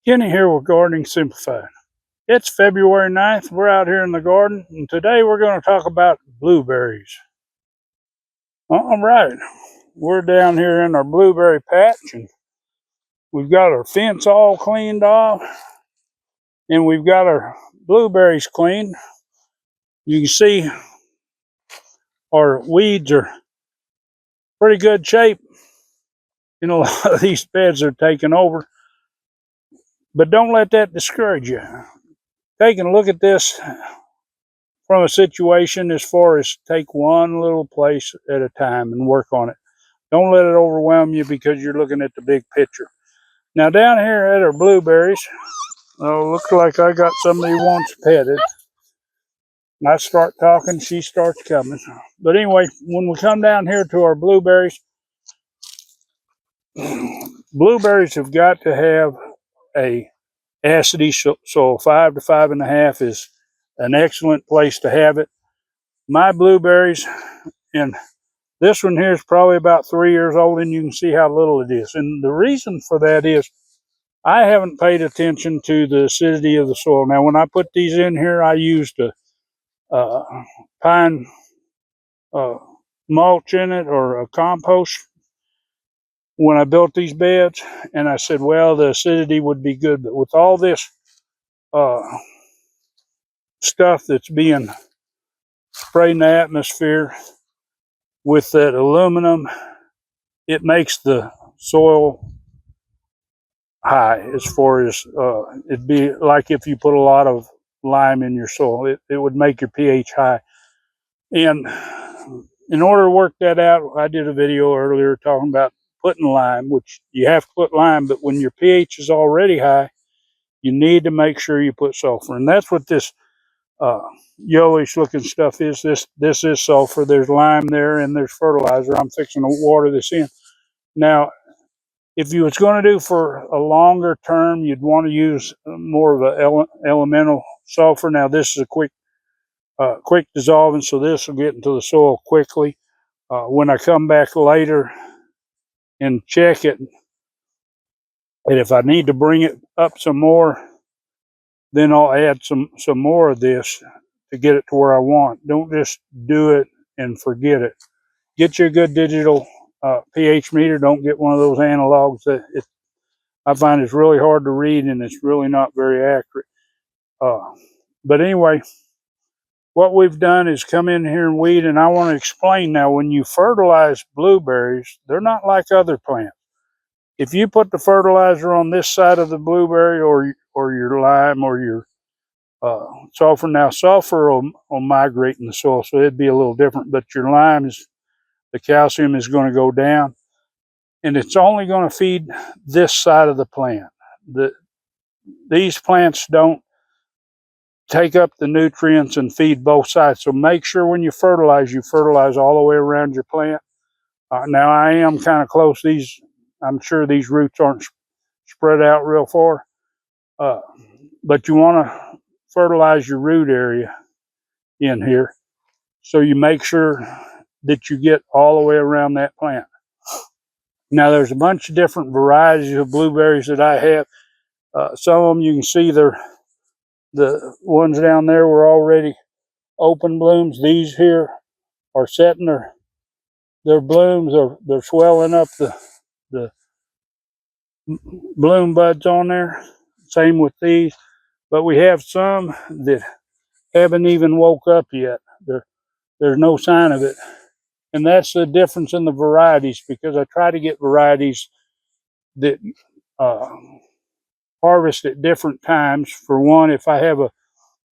Kenny here with Gardening Simplified. It's February 9th. We're out here in the garden, and today we're going to talk about blueberries. All right, we're down here in our blueberry patch, and we've got our fence all cleaned off, and we've got our blueberries cleaned. You can see our weeds are pretty good shape. You know, a lot of these beds are taken over, but don't let that discourage you. Taking a look at this from a situation as far as take one little place at a time and work on it. Don't let it overwhelm you because you're looking at the big picture. Now down here at our blueberries, looks like I got somebody who wants petted. I start talking, she starts coming. But anyway, when we come down here to our blueberries, blueberries have got to have a acidity soil. 5 to 5.5 is an excellent place to have it. My blueberries, and this one here is probably about 3 years old, and you can see how little it is. And the reason for that is I haven't paid attention to the acidity of the soil. Now, when I put these in here, I used a pine mulch in it or a compost when I built these beds, and I said, well, the acidity would be good. But with all this stuff that's being sprayed in the atmosphere with that aluminum, it makes the soil high as far as it'd be like if you put a lot of lime in your soil. It would make your pH high. And in order to work that out, I did a video earlier talking about putting lime, which you have to put lime, but when your pH is already high, you need to make sure you put sulfur. And that's what this yellowish looking stuff is. This is sulfur. There's lime there and there's fertilizer. I'm fixing to water this in. Now, if you was going to do for a longer term, you'd want to use more of an elemental sulfur. Now, this is a quick dissolving, so this will get into the soil quickly. When I come back later and check it, and if I need to bring it up some more, then I'll add some more of this to get it to where I want. Don't just do it and forget it. Get you a good digital pH meter. Don't get one of those analogs that I find it's really hard to read and it's really not very accurate. But anyway, what we've done is come in here and weed, and I want to explain now, when you fertilize blueberries, they're not like other plants. If you put the fertilizer on this side of the blueberry or your lime or your sulfur, now sulfur will migrate in the soil, so it'd be a little different, but your lime, the calcium is going to go down, and it's only going to feed this side of the plant. These plants don't take up the nutrients and feed both sides. So make sure when you fertilize all the way around your plant. Now I am kind of close. I'm sure these roots aren't spread out real far, but you want to fertilize your root area in here, so you make sure that you get all the way around that plant. Now there's a bunch of different varieties of blueberries that I have. Some of them you can see the ones down there were already open blooms. These here are setting their blooms, or they're swelling up the bloom buds on there. Same with these, but we have some that haven't even woke up yet. There's no sign of it, and that's the difference in the varieties, because I try to get varieties that harvest at different times. For one, if I have a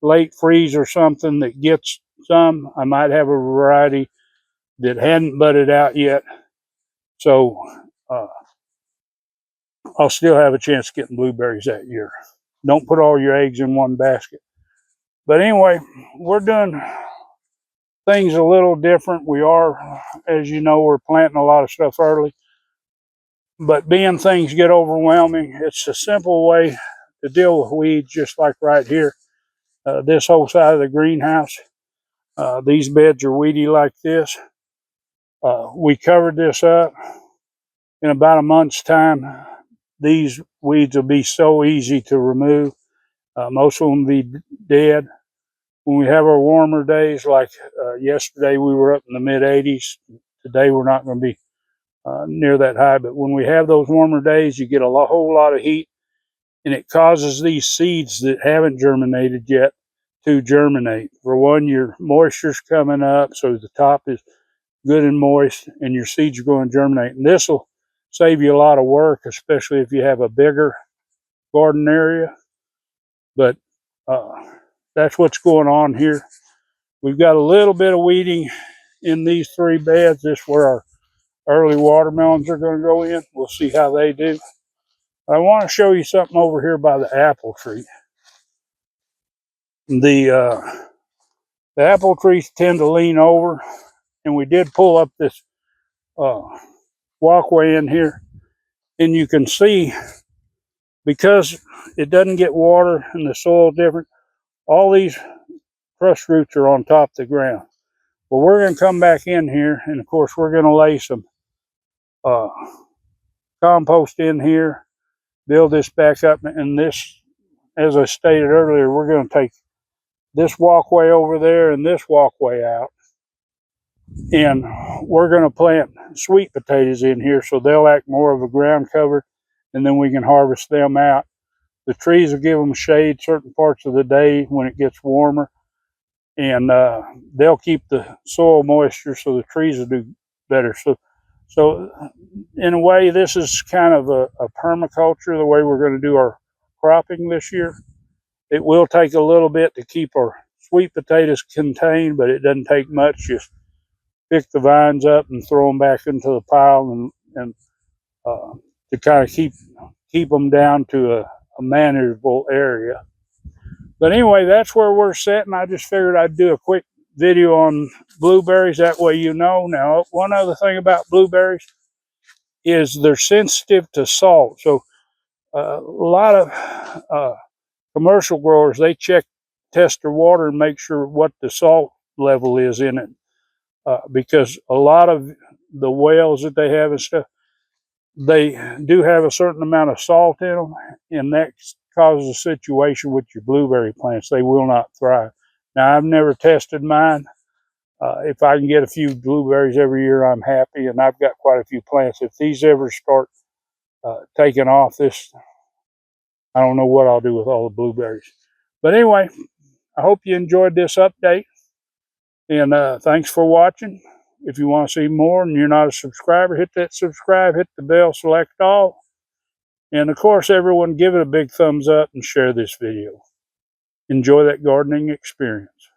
late freeze or something that gets some, I might have a variety that hadn't budded out yet, so I'll still have a chance of getting blueberries that year. Don't put all your eggs in one basket. But anyway, we're doing things a little different. We are, as you know, we're planting a lot of stuff early, but being things get overwhelming, it's a simple way to deal with weeds, just like right here. This whole side of the greenhouse, these beds are weedy like this. We covered this up. In about a month's time, these weeds will be so easy to remove. Most of them will be dead. When we have our warmer days, like yesterday we were up in the mid 80s. Today we're not going to be near that high, but when we have those warmer days, you get a whole lot of heat, and it causes these seeds that haven't germinated yet to germinate. For one, your moisture's coming up, so the top is good and moist, and your seeds are going to germinate. And this will save you a lot of work, especially if you have a bigger garden area. But that's what's going on here. We've got a little bit of weeding in these 3 beds. This is where our early watermelons are going to go in. We'll see how they do. I want to show you something over here by the apple tree. The apple trees tend to lean over, and we did pull up this walkway in here, and you can see, because it doesn't get water and the soil different, all these crust roots are on top of the ground. Well, we're going to come back in here, and of course we're going to lay some compost in here, build this back up, and this, as I stated earlier, we're going to take this walkway over there and this walkway out, and we're going to plant sweet potatoes in here, so they'll act more of a ground cover, and then we can harvest them out. The trees will give them shade certain parts of the day when it gets warmer, and they'll keep the soil moisture, so the trees will do better. So in a way, this is kind of a permaculture, the way we're going to do our cropping this year. It will take a little bit to keep our sweet potatoes contained, but it doesn't take much. Just pick the vines up and throw them back into the pile, and to kind of keep them down to a manageable area. But anyway, that's where we're sitting. I just figured I'd do a quick video on blueberries. That way you know. Now, one other thing about blueberries is they're sensitive to salt. So a lot of commercial growers, they test their water and make sure what the salt level is in it. Because a lot of the wells that they have and stuff, they do have a certain amount of salt in them, and that causes a situation with your blueberry plants. They will not thrive. Now, I've never tested mine. If I can get a few blueberries every year, I'm happy, and I've got quite a few plants. If these ever start taking off, I don't know what I'll do with all the blueberries. But anyway, I hope you enjoyed this update, and thanks for watching. If you want to see more and you're not a subscriber, hit that subscribe, hit the bell, select all. And of course, everyone give it a big thumbs up and share this video. Enjoy that gardening experience.